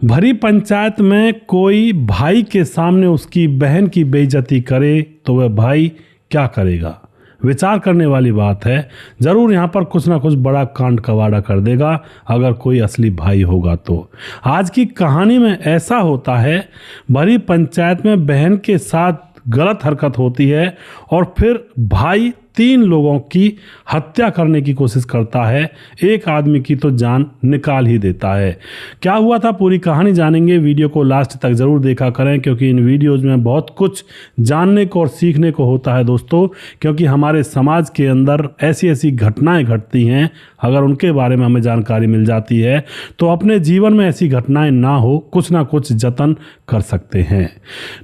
भरी पंचायत में कोई भाई के सामने उसकी बहन की बेइज्जती करे तो वह भाई क्या करेगा। विचार करने वाली बात है। ज़रूर यहाँ पर कुछ ना कुछ बड़ा कांड कवाड़ा कर देगा अगर कोई असली भाई होगा तो। आज की कहानी में ऐसा होता है, भरी पंचायत में बहन के साथ गलत हरकत होती है और फिर भाई 3 लोगों की हत्या करने की कोशिश करता है। एक आदमी की तो जान निकाल ही देता है। क्या हुआ था पूरी कहानी जानेंगे। वीडियो को लास्ट तक ज़रूर देखा करें क्योंकि इन वीडियोज़ में बहुत कुछ जानने को और सीखने को होता है दोस्तों। क्योंकि हमारे समाज के अंदर ऐसी ऐसी घटनाएं घटती हैं, अगर उनके बारे में हमें जानकारी मिल जाती है तो अपने जीवन में ऐसी घटनाएं ना हो, कुछ ना कुछ जतन कर सकते हैं।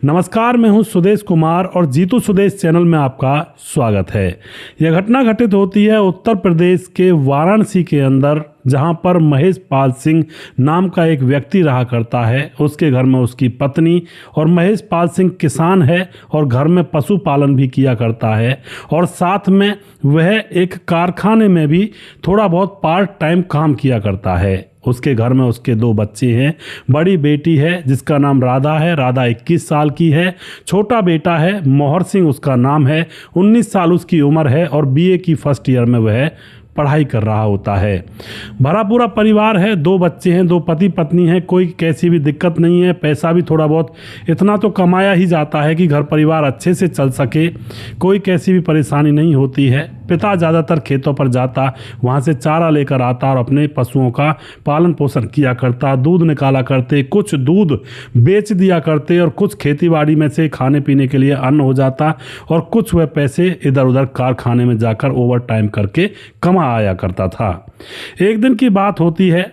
नमस्कार, मैं हूं सुदेश कुमार और जीतू सुदेश चैनल में आपका स्वागत है। यह घटना घटित होती है उत्तर प्रदेश के वाराणसी के अंदर, जहां पर महेश पाल सिंह नाम का एक व्यक्ति रहा करता है। उसके घर में उसकी पत्नी और महेश पाल सिंह किसान है और घर में पशुपालन भी किया करता है और साथ में वह एक कारखाने में भी थोड़ा बहुत पार्ट टाइम काम किया करता है। उसके घर में उसके 2 बच्चे हैं। बड़ी बेटी है जिसका नाम राधा है, राधा 21 साल की है। छोटा बेटा है मोहर सिंह, उसका नाम है, 19 साल उसकी उम्र है और बीए की फर्स्ट ईयर में वह पढ़ाई कर रहा होता है। भरा पूरा परिवार है, 2 बच्चे हैं, 2 पति पत्नी हैं, कोई कैसी भी दिक्कत नहीं है। पैसा भी थोड़ा बहुत इतना तो कमाया ही जाता है कि घर परिवार अच्छे से चल सके, कोई कैसी भी परेशानी नहीं होती है। पिता ज़्यादातर खेतों पर जाता, वहाँ से चारा लेकर आता और अपने पशुओं का पालन पोषण किया करता, दूध निकाला करते, कुछ दूध बेच दिया करते और कुछ खेतीबाड़ी में से खाने पीने के लिए अन्न हो जाता और कुछ वह पैसे इधर उधर कारखाने में जाकर ओवर टाइम करके कमा आया करता था। एक दिन की बात होती है,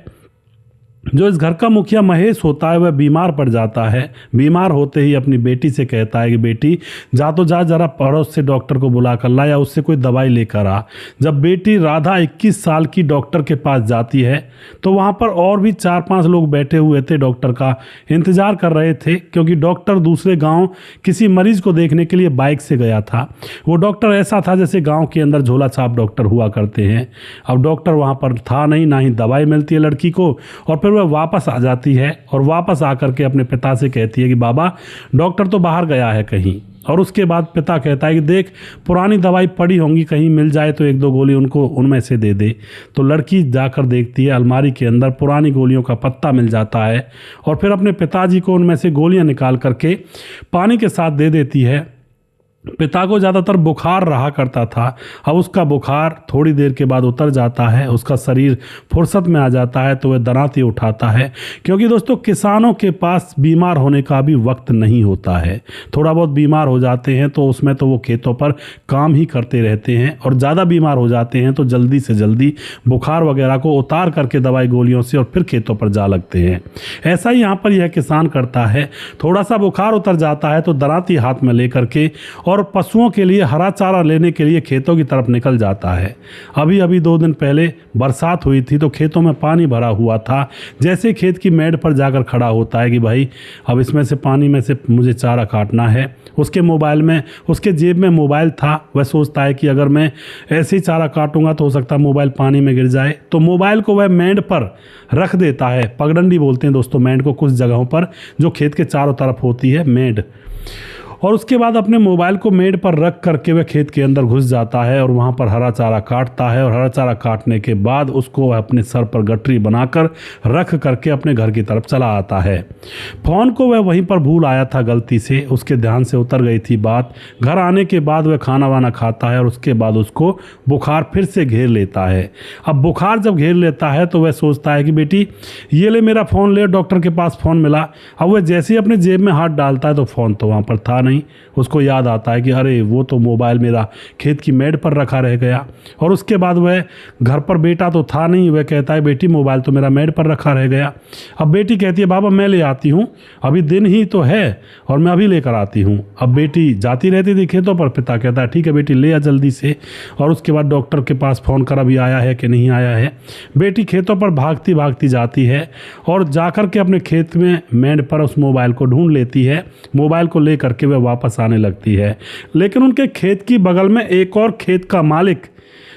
जो इस घर का मुखिया महेश होता है वह बीमार पड़ जाता है। बीमार होते ही अपनी बेटी से कहता है कि बेटी जा तो जा, जरा पड़ोस से डॉक्टर को बुला कर ला या उससे कोई दवाई लेकर आ। जब बेटी राधा 21 साल की डॉक्टर के पास जाती है तो वहाँ पर और भी 4-5 लोग बैठे हुए थे, डॉक्टर का इंतजार कर रहे थे क्योंकि डॉक्टर दूसरे गाँव किसी मरीज को देखने के लिए बाइक से गया था। वो डॉक्टर ऐसा था जैसे गाँव के अंदर झोला छाप डॉक्टर हुआ करते हैं। अब डॉक्टर वहाँ पर था नहीं, ना ही दवाई मिलती है लड़की को, और फिर वह वापस आ जाती है और वापस आकर के अपने पिता से कहती है कि बाबा डॉक्टर तो बाहर गया है कहीं। और उसके बाद पिता कहता है कि देख पुरानी दवाई पड़ी होंगी, कहीं मिल जाए तो 1-2 गोली उनको उनमें से दे दे। तो लड़की जाकर देखती है, अलमारी के अंदर पुरानी गोलियों का पत्ता मिल जाता है और फिर अपने पिताजी को उनमें से गोलियां निकाल करके पानी के साथ दे देती है। पिता को ज़्यादातर बुखार रहा करता था। अब उसका बुखार थोड़ी देर के बाद उतर जाता है, उसका शरीर फुर्सत में आ जाता है तो वह दरांती उठाता है। क्योंकि दोस्तों किसानों के पास बीमार होने का भी वक्त नहीं होता है। थोड़ा बहुत बीमार हो जाते हैं तो उसमें तो वो खेतों पर काम ही करते रहते हैं और ज़्यादा बीमार हो जाते हैं तो जल्दी से जल्दी बुखार वगैरह को उतार करके दवाई गोलियों से और फिर खेतों पर जा लगते हैं। ऐसा ही यहाँ पर यह किसान करता है। थोड़ा सा बुखार उतर जाता है तो दरांती हाथ में लेकर के और पशुओं के लिए हरा चारा लेने के लिए खेतों की तरफ निकल जाता है। अभी 2 दिन पहले बरसात हुई थी तो खेतों में पानी भरा हुआ था। जैसे खेत की मेड़ पर जाकर खड़ा होता है कि भाई अब इसमें से पानी में से मुझे चारा काटना है। उसके मोबाइल में, उसके जेब में मोबाइल था। वह सोचता है कि अगर मैं ऐसे ही चारा काटूंगा तो हो सकता है मोबाइल पानी में गिर जाए। तो मोबाइल को वह मेड़ पर रख देता है। पगडंडी बोलते हैं दोस्तों मेड़ को कुछ जगहों पर, जो खेत के चारों तरफ होती है मेड़। और उसके बाद अपने मोबाइल को मेड़ पर रख करके वह खेत के अंदर घुस जाता है और वहाँ पर हरा चारा काटता है। और हरा चारा काटने के बाद उसको अपने सर पर गठरी बनाकर रख करके अपने घर की तरफ चला आता है। फ़ोन को वह वहीं पर भूल आया था गलती से, उसके ध्यान से उतर गई थी बात। घर आने के बाद वह खाना वाना खाता है और उसके बाद उसको बुखार फिर से घेर लेता है। अब बुखार जब घेर लेता है तो वह सोचता है कि बेटी ये ले मेरा फ़ोन ले, डॉक्टर के पास फ़ोन मिला। अब वह जैसे ही अपने जेब में हाथ डालता है तो फ़ोन तो वहाँ पर था नहीं। उसको याद आता है कि अरे वो तो मोबाइल मेरा खेत की मेड़ पर रखा रह गया। और उसके बाद वह घर पर बेटा तो था नहीं, वह कहता है बेटी मोबाइल तो मेरा मेड़ पर रखा रह गया। अब बेटी कहती है बाबा मैं ले आती हूँ, अभी दिन ही तो है और मैं अभी लेकर आती हूँ। अब बेटी जाती रहती थी खेतों पर। पिता कहता है ठीक है बेटी ले आ जल्दी से। और उसके बाद डॉक्टर के पास फ़ोन कर अभी आया है कि नहीं आया है। बेटी खेतों पर भागती भागती जाती है और जाकर के अपने खेत में मेड़ पर उस मोबाइल को ढूंढ लेती है। मोबाइल को ले करके वह वापस आने लगती है। लेकिन उनके खेत की बगल में एक और खेत का मालिक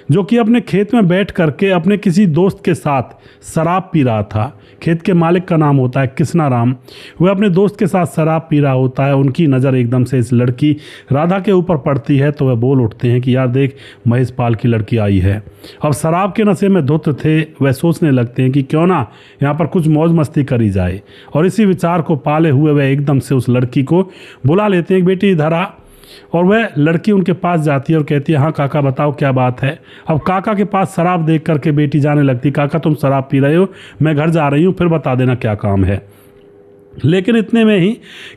जो कि अपने खेत में बैठ करके अपने किसी दोस्त के साथ शराब पी रहा था। खेत के मालिक का नाम होता है कृष्णाराम। वह अपने दोस्त के साथ शराब पी रहा होता है। उनकी नज़र एकदम से इस लड़की राधा के ऊपर पड़ती है, तो वह बोल उठते हैं कि यार देख, महेश पाल की लड़की आई है। अब शराब के नशे में धुत थे, वह सोचने लगते हैं कि क्यों ना यहाँ पर कुछ मौज मस्ती करी जाए। और इसी विचार को पाले हुए वह एकदम से उस लड़की को बुला लेते हैं, बेटी इधर आ। और वह लड़की उनके पास जाती है और कहती है, हाँ काका बताओ क्या बात है। अब काका के पास शराब देख करके बेटी जाने लगती, काका तुम शराब पी रहे हो, मैं घर जा रही हूँ, फिर बता देना क्या काम है। लेकिन इतने में ही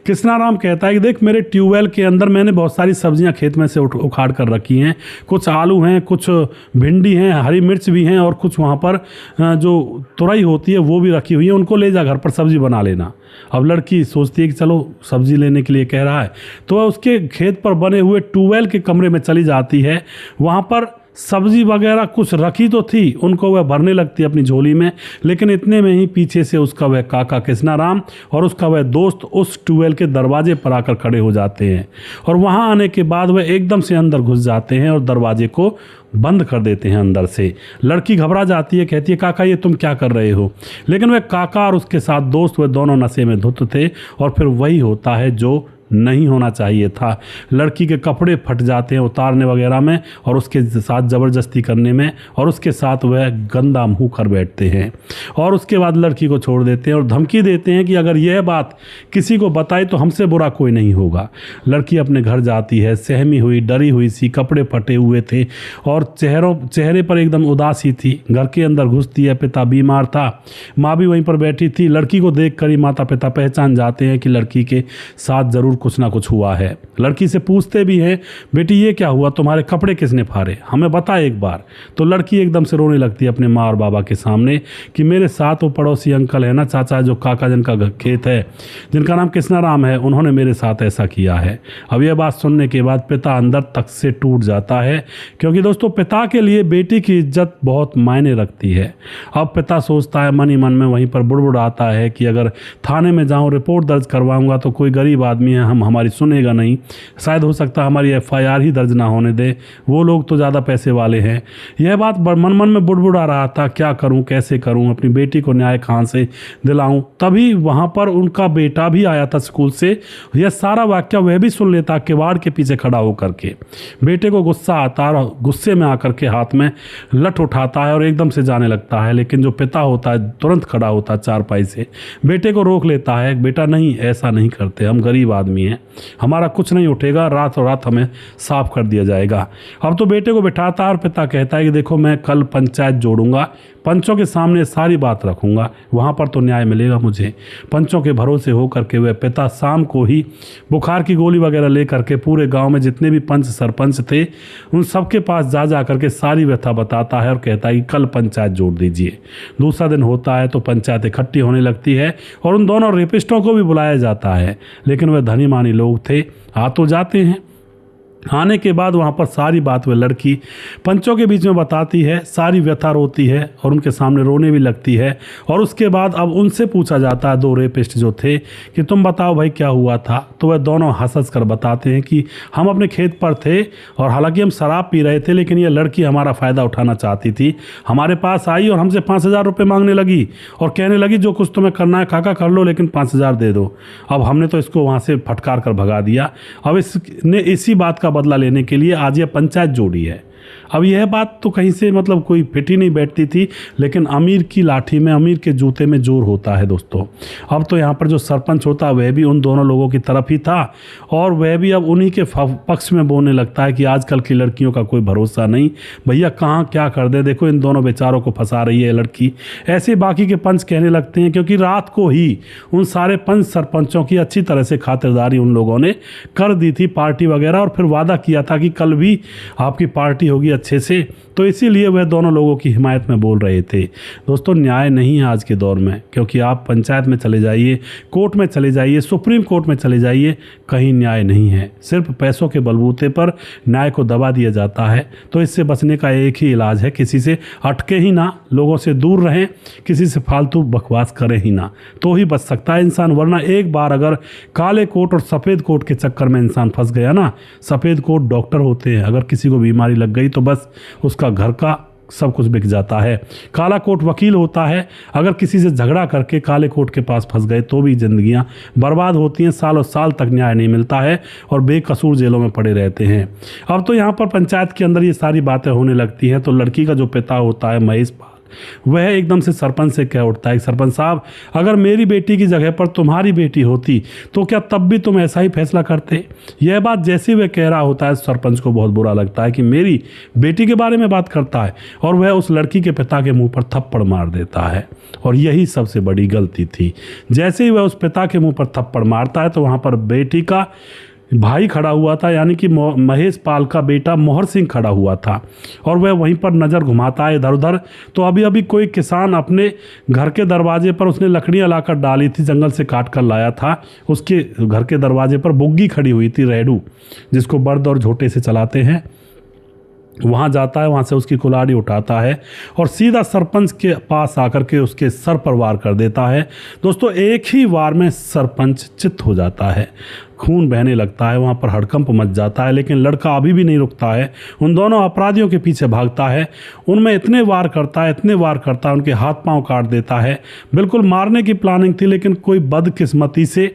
कृष्णाराम कहता है कि देख, मेरे ट्यूबवेल के अंदर मैंने बहुत सारी सब्जियां खेत में से उखाड़ कर रखी हैं। कुछ आलू हैं, कुछ भिंडी हैं, हरी मिर्च भी हैं, और कुछ वहाँ पर जो तुरई होती है वो भी रखी हुई है, उनको ले जा घर पर सब्जी बना लेना। अब लड़की सोचती है कि चलो सब्जी लेने के लिए कह रहा है, तो वह उसके खेत पर बने हुए ट्यूबवेल के कमरे में चली जाती है। वहाँ पर सब्जी वगैरह कुछ रखी तो थी, उनको वह भरने लगती है अपनी झोली में। लेकिन इतने में ही पीछे से उसका वह काका कृष्णाराम और उसका वह दोस्त उस ट्यूबवेल के दरवाजे पर आकर खड़े हो जाते हैं। और वहां आने के बाद वह एकदम से अंदर घुस जाते हैं और दरवाजे को बंद कर देते हैं अंदर से। लड़की घबरा जाती है, कहती है काका ये तुम क्या कर रहे हो। लेकिन वह काका और उसके साथ दोस्त वह दोनों नशे में धुत थे। और फिर वही होता है जो नहीं होना चाहिए था। लड़की के कपड़े फट जाते हैं उतारने वगैरह में, और उसके साथ ज़बरदस्ती करने में, और उसके साथ वह गंदा मुंह कर बैठते हैं। और उसके बाद लड़की को छोड़ देते हैं और धमकी देते हैं कि अगर यह बात किसी को बताई तो हमसे बुरा कोई नहीं होगा। लड़की अपने घर जाती है, सहमी हुई, डरी हुई सी, कपड़े फटे हुए थे और चेहरे पर एकदम उदासी थी। घर के अंदर घुसती है, पिता बीमार था, माँ भी वहीं पर बैठी थी। लड़की को देख कर ही माता पिता पहचान जाते हैं कि लड़की के साथ ज़रूर कुछ ना कुछ हुआ है। लड़की से पूछते भी हैं, बेटी ये क्या हुआ, तुम्हारे कपड़े किसने फाड़े, हमें बता एक बार। तो लड़की एकदम से रोने लगती है अपने माँ और बाबा के सामने कि मेरे साथ वो पड़ोसी अंकल है ना, चाचा, जो काका जिनका खेत है, जिनका नाम कृष्णाराम है, उन्होंने मेरे साथ ऐसा किया है। अब यह बात सुनने के बाद पिता अंदर तक से टूट जाता है, क्योंकि दोस्तों पिता के लिए बेटी की इज्जत बहुत मायने रखती है। अब पिता सोचता है मन ही मन में, वहीं पर बुड़बुड़ाता है कि अगर थाने में जाऊँ, रिपोर्ट दर्ज करवाऊंगा तो कोई गरीब आदमी है, हमारी सुनेगा नहीं, शायद हो सकता है हमारी एफआईआर ही दर्ज ना होने दे, वो लोग तो ज़्यादा पैसे वाले हैं। यह बात मन मन में बुड़बुड़ा रहा था, क्या करूं, कैसे करूं, अपनी बेटी को न्याय कहां से दिलाऊं। तभी वहां पर उनका बेटा भी आया था स्कूल से। यह सारा वाक्य वह भी सुन लेता, किवाड़ के पीछे खड़ा होकर के। बेटे को गुस्सा आता है और गुस्से में आकर के हाथ में लठ उठाता है और एकदम से जाने लगता है। लेकिन जो पिता होता है तुरंत खड़ा होता है चारपाई से, बेटे को रोक लेता है। बेटा नहीं, ऐसा नहीं करते, हम गरीब आदमी हैं, हमारा कुछ नहीं उठेगा, रात और रात हमें साफ कर दिया जाएगा। अब तो बेटे को बिठाता है और पिता कहता है कि देखो मैं कल पंचायत जोड़ूंगा, पंचों के सामने सारी बात रखूंगा, वहां पर तो न्याय मिलेगा मुझे। पंचों के भरोसे होकर के वह पिता शाम को ही बुखार की गोली वगैरह लेकर के पूरे गांव में जितने भी पंच सरपंच थे उन सबके पास जा करके सारी व्यथा बताता है और कहता है कि कल पंचायत जोड़ दीजिए। दूसरा दिन होता है तो पंचायत इकट्ठी होने लगती है और उन दोनों रेपिस्टों को भी बुलाया जाता है। लेकिन वह धनी मानी लोग थे, आ तो जाते हैं। आने के बाद वहाँ पर सारी बात वह लड़की पंचों के बीच में बताती है, सारी व्यथा रोती है और उनके सामने रोने भी लगती है। और उसके बाद अब उनसे पूछा जाता है, दो रेपिस्ट जो थे, कि तुम बताओ भाई क्या हुआ था। तो वह दोनों हंस कर बताते हैं कि हम अपने खेत पर थे और हालांकि हम शराब पी रहे थे, लेकिन यह लड़की हमारा फ़ायदा उठाना चाहती थी। हमारे पास आई और हमसे 5,000 रुपये मांगने लगी और कहने लगी जो कुछ तुम्हें करना है काका कर लो, लेकिन 5,000 दे दो। अब हमने तो इसको वहाँ से फटकार कर भगा दिया। अब इसने इसी बात का बदला लेने के लिए आज यह पंचायत जोड़ी है। अब यह बात तो कहीं से मतलब कोई फिट ही नहीं बैठती थी, लेकिन अमीर की लाठी में, अमीर के जूते में जोर होता है दोस्तों। अब तो यहाँ पर जो सरपंच होता है वह भी उन दोनों लोगों की तरफ ही था और वह भी अब उन्हीं के पक्ष में बोलने लगता है कि आजकल की लड़कियों का कोई भरोसा नहीं, भैया कहाँ क्या कर दे, देखो इन दोनों बेचारों को फंसा रही है लड़की। ऐसे बाकी के पंच कहने लगते हैं, क्योंकि रात को ही उन सारे पंच सरपंचों की अच्छी तरह से खातिरदारी उन लोगों ने कर दी थी, पार्टी वगैरह, और फिर वादा किया था कि कल भी आपकी पार्टी होगी अच्छे से। तो इसीलिए वह दोनों लोगों की हिमायत में बोल रहे थे। दोस्तों न्याय नहीं है आज के दौर में, क्योंकि आप पंचायत में चले जाइए, कोर्ट में चले जाइए, सुप्रीम कोर्ट में चले जाइए, कहीं न्याय नहीं है। सिर्फ पैसों के बलबूते पर न्याय को दबा दिया जाता है। तो इससे बचने का एक ही इलाज है, किसी से अटके ही ना, लोगों से दूर रहें, किसी से फालतू बकवास करें ही ना, तो ही बच सकता है इंसान। वरना एक बार अगर काले कोट और सफ़ेद कोट के चक्कर में इंसान फंस गया ना, सफ़ेद कोट डॉक्टर होते हैं, अगर किसी को बीमारी लग गई गई तो बस उसका घर का सब कुछ बिक जाता है। काला कोट वकील होता है, अगर किसी से झगड़ा करके काले कोट के पास फंस गए तो भी जिंदगियां बर्बाद होती हैं, सालों साल तक न्याय नहीं मिलता है और बेकसूर जेलों में पड़े रहते हैं। अब तो यहाँ पर पंचायत के अंदर ये सारी बातें होने लगती हैं तो लड़की का जो पिता होता है महेश पाल, वह एकदम से सरपंच से कह उठता है, सरपंच साहब अगर मेरी बेटी की जगह पर तुम्हारी बेटी होती तो क्या तब भी तुम ऐसा ही फैसला करते। यह बात जैसे वह कह रहा होता है सरपंच को बहुत बुरा लगता है कि मेरी बेटी के बारे में बात करता है और वह उस लड़की के पिता के मुंह पर थप्पड़ मार देता है और यही सबसे बड़ी गलती थी। जैसे ही वह उस पिता के मुंह पर थप्पड़ मारता है तो वहाँ पर बेटी का भाई खड़ा हुआ था, यानी कि महेश पाल का बेटा मोहर सिंह खड़ा हुआ था और वह वहीं पर नज़र घुमाता है इधर उधर। तो अभी अभी कोई किसान अपने घर के दरवाजे पर उसने लकड़ियाँ लाकर डाली थी, जंगल से काट कर लाया था, उसके घर के दरवाजे पर बुग्गी खड़ी हुई थी, रेडू जिसको बर्द और झोटे से चलाते हैं। वहाँ जाता है, वहाँ से उसकी कुल्हाड़ी उठाता है और सीधा सरपंच के पास आकर के उसके सर पर वार कर देता है। दोस्तों एक ही वार में सरपंच चित्त हो जाता है, खून बहने लगता है, वहाँ पर हड़कंप मच जाता है, लेकिन लड़का अभी भी नहीं रुकता है, उन दोनों अपराधियों के पीछे भागता है, उनमें इतने वार करता है उनके हाथ पांव काट देता है। बिल्कुल मारने की प्लानिंग थी लेकिन कोई बदकिस्मती से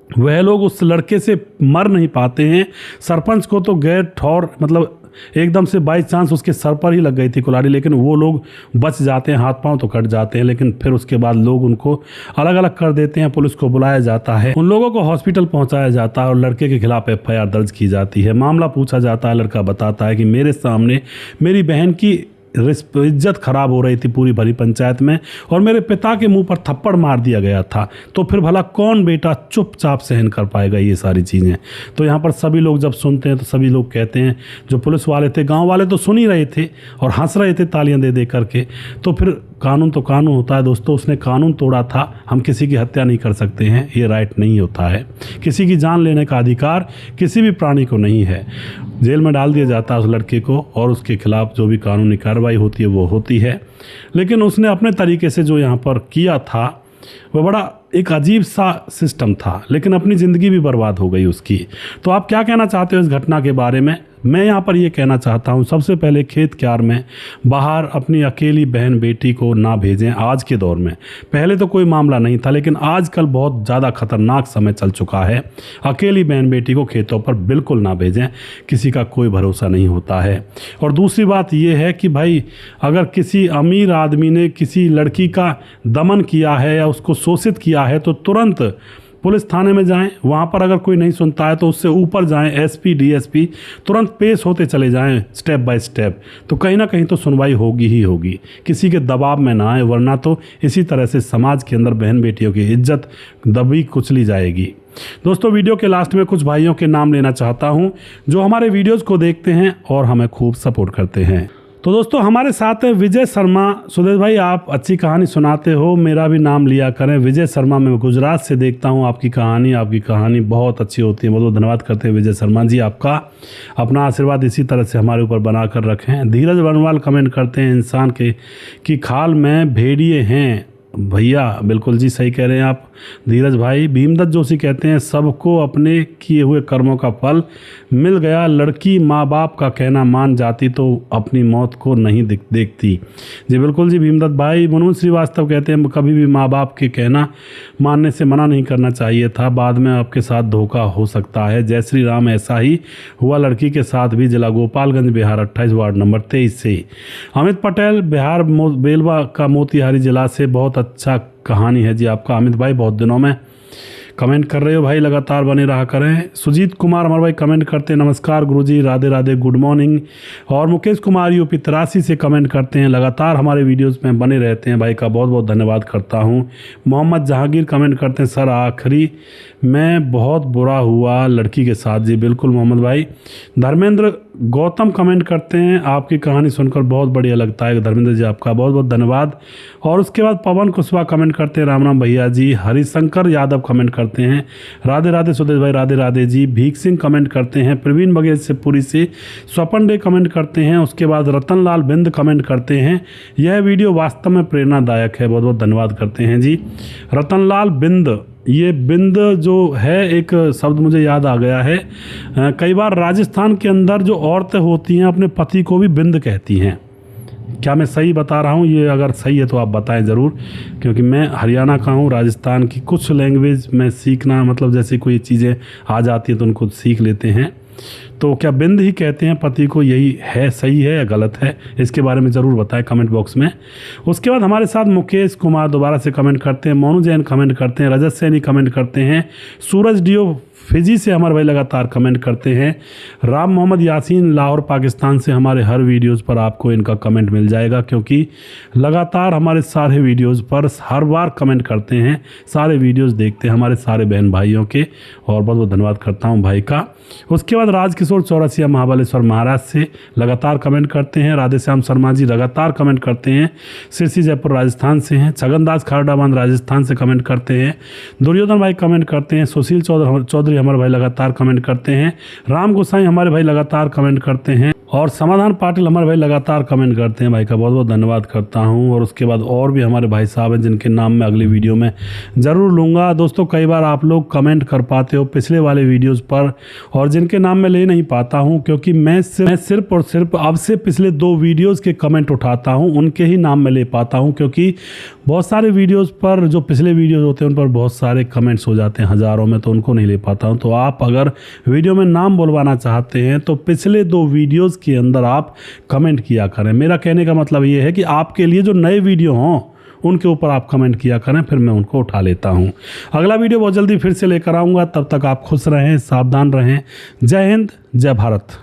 वह लोग उस लड़के से मर नहीं पाते हैं। सरपंच को तो गैर ठौर मतलब एकदम से बाई चांस उसके सर पर ही लग गई थी कुल्हाड़ी, लेकिन वो लोग बच जाते हैं, हाथ पांव तो कट जाते हैं, लेकिन फिर उसके बाद लोग उनको अलग अलग कर देते हैं। पुलिस को बुलाया जाता है, उन लोगों को हॉस्पिटल पहुंचाया जाता है और लड़के के खिलाफ एफआईआर दर्ज की जाती है। मामला पूछा जाता है, लड़का बताता है कि मेरे सामने मेरी बहन की इज्जत खराब हो रही थी पूरी भरी पंचायत में और मेरे पिता के मुंह पर थप्पड़ मार दिया गया था, तो फिर भला कौन बेटा चुपचाप सहन कर पाएगा ये सारी चीज़ें। तो यहाँ पर सभी लोग जब सुनते हैं तो सभी लोग कहते हैं, जो पुलिस वाले थे, गांव वाले तो सुन ही रहे थे और हंस रहे थे तालियां दे दे करके। तो फिर कानून तो कानून होता है दोस्तों, उसने कानून तोड़ा था, हम किसी की हत्या नहीं कर सकते हैं, ये राइट नहीं होता है, किसी की जान लेने का अधिकार किसी भी प्राणी को नहीं है। जेल में डाल दिया जाता है उस लड़के को और उसके खिलाफ जो भी कानूनी कार्रवाई होती है वो होती है। लेकिन उसने अपने तरीके से जो यहाँ पर किया था वह बड़ा एक अजीब सा सिस्टम था, लेकिन अपनी ज़िंदगी भी बर्बाद हो गई उसकी। तो आप क्या कहना चाहते हो इस घटना के बारे में? मैं यहाँ पर ये कहना चाहता हूँ, सबसे पहले खेत क्यार में बाहर अपनी अकेली बहन बेटी को ना भेजें आज के दौर में। पहले तो कोई मामला नहीं था, लेकिन आजकल बहुत ज़्यादा खतरनाक समय चल चुका है। अकेली बहन बेटी को खेतों पर बिल्कुल ना भेजें, किसी का कोई भरोसा नहीं होता है। और दूसरी बात ये है कि भाई अगर किसी अमीर आदमी ने किसी लड़की का दमन किया है या उसको शोषित किया है तो तुरंत पुलिस थाने में जाएं, वहाँ पर अगर कोई नहीं सुनता है तो उससे ऊपर जाएं, एसपी डीएसपी, तुरंत पेश होते चले जाएं स्टेप बाय स्टेप, तो कहीं ना कहीं तो सुनवाई होगी ही होगी। किसी के दबाव में ना आए, वरना तो इसी तरह से समाज के अंदर बहन बेटियों की इज्जत दबी कुचली जाएगी। दोस्तों वीडियो के लास्ट में कुछ भाइयों के नाम लेना चाहता हूँ जो हमारे वीडियोज़ को देखते हैं और हमें खूब सपोर्ट करते हैं। तो दोस्तों हमारे साथ है विजय शर्मा। सुदेश भाई आप अच्छी कहानी सुनाते हो, मेरा भी नाम लिया करें। विजय शर्मा, मैं गुजरात से देखता हूं आपकी कहानी बहुत अच्छी होती है। बहुत बहुत धन्यवाद करते हैं विजय शर्मा जी आपका। अपना आशीर्वाद इसी तरह से हमारे ऊपर बना कर रखें। धीरज बनवाल कमेंट करते हैं, इंसान की खाल में भेड़िए हैं भैया। बिल्कुल जी सही कह रहे हैं आप धीरज भाई। भीमदत्त जोशी कहते हैं सबको अपने किए हुए कर्मों का फल मिल गया, लड़की माँ बाप का कहना मान जाती तो अपनी मौत को नहीं देखती। जी बिल्कुल जी भीमदत्त भाई। मनोज श्रीवास्तव कहते हैं कभी भी माँ बाप के कहना मानने से मना नहीं करना चाहिए था, बाद में आपके साथ धोखा हो सकता है। जय श्री राम, ऐसा ही हुआ लड़की के साथ भी, जिला गोपालगंज बिहार 28 वार्ड नंबर 23 से। अमित पटेल बिहार बेलवा का मोतिहारी जिला से, बहुत अच्छा कहानी है जी आपका अमित भाई। बहुत दिनों में कमेंट कर रहे हो भाई, लगातार बने रहा करें। सुजीत कुमार हमारे भाई कमेंट करते हैं नमस्कार गुरुजी, राधे राधे, गुड मॉर्निंग। और मुकेश कुमार यूपी 83 से कमेंट करते हैं, लगातार हमारे वीडियोस में बने रहते हैं भाई का बहुत बहुत धन्यवाद करता हूं। मोहम्मद जहांगीर कमेंट करते हैं सर आखिरी में बहुत बुरा हुआ लड़की के साथ। जी बिल्कुल मोहम्मद भाई। धर्मेंद्र गौतम कमेंट करते हैं आपकी कहानी सुनकर बहुत बढ़िया लगता है। धर्मेंद्र जी आपका बहुत बहुत धन्यवाद। और उसके बाद पवन कुशवाहा कमेंट करते हैं राम राम भैया जी। हरिशंकर यादव कमेंट करते हैं राधे राधे सुदेश भाई, राधे राधे जी। भीख सिंह कमेंट करते हैं, प्रवीण बघेल से पुरी से, स्वपन डे कमेंट करते हैं। उसके बाद रतनलाल बिंद कमेंट करते हैं यह वीडियो वास्तव में प्रेरणादायक है, बहुत बहुत धन्यवाद करते हैं जी रतनलाल बिंद। ये बिंद जो है, एक शब्द मुझे याद आ गया है। कई बार राजस्थान के अंदर जो औरतें होती हैं अपने पति को भी बिंद कहती हैं। क्या मैं सही बता रहा हूँ? ये अगर सही है तो आप बताएं ज़रूर, क्योंकि मैं हरियाणा का हूँ। राजस्थान की कुछ लैंग्वेज में सीखना, मतलब जैसे कोई चीज़ें आ जाती हैं तो उनको सीख लेते हैं। तो क्या बिंद ही कहते हैं पति को? यही है, सही है या गलत है? इसके बारे में ज़रूर बताएं कमेंट बॉक्स में। उसके बाद हमारे साथ मुकेश कुमार दोबारा से कमेंट करते हैं, मोनू जैन कमेंट करते हैं, रजत सैनी कमेंट करते हैं, सूरज डियो फिजी से हमारे भाई लगातार कमेंट करते हैं, राम मोहम्मद यासीन लाहौर पाकिस्तान से हमारे हर वीडियोस पर आपको इनका कमेंट मिल जाएगा, क्योंकि लगातार हमारे सारे वीडियोस पर हर बार कमेंट करते हैं, सारे वीडियोस देखते हैं हमारे सारे बहन भाइयों के, और बहुत बहुत धन्यवाद करता हूं भाई का। उसके बाद राजकिशोर चौरसिया महाबलेश्वर महाराष्ट्र से लगातार कमेंट करते हैं, राधेश्याम शर्मा जी लगातार कमेंट करते हैं, सिरसी जयपुर राजस्थान से हैं, छगनदास खारडाबांध राजस्थान से कमेंट करते हैं, दुर्योधन भाई कमेंट करते हैं, सुशील चौधरी हमारे भाई लगातार कमेंट करते हैं, राम गोसाई हमारे भाई लगातार कमेंट करते हैं, और समाधान पाटिल हमारे भाई लगातार कमेंट करते हैं। भाई का बहुत बहुत धन्यवाद करता हूं। और उसके बाद और भी हमारे भाई साहब हैं जिनके नाम मैं अगली वीडियो में ज़रूर लूँगा। दोस्तों, कई बार आप लोग कमेंट कर पाते हो पिछले वाले वीडियोस पर, और जिनके नाम मैं ले नहीं पाता हूं, क्योंकि मैं सिर्फ और सिर्फ अब से पिछले 2 वीडियोज़ के कमेंट उठाता हूँ, उनके ही नाम मैं ले पाता हूँ, क्योंकि बहुत सारे वीडियोज़ पर जो पिछले वीडियोज़ होते हैं उन पर बहुत सारे कमेंट्स हो जाते हैं हज़ारों में, तो उनको नहीं ले पाता हूँ। तो आप अगर वीडियो में नाम बुलवाना चाहते हैं तो पिछले 2 वीडियोज़ के अंदर आप कमेंट किया करें। मेरा कहने का मतलब ये है कि आपके लिए जो नए वीडियो हों उनके ऊपर आप कमेंट किया करें, फिर मैं उनको उठा लेता हूं। अगला वीडियो बहुत जल्दी फिर से लेकर आऊँगा, तब तक आप खुश रहें, सावधान रहें। जय हिंद, जय भारत।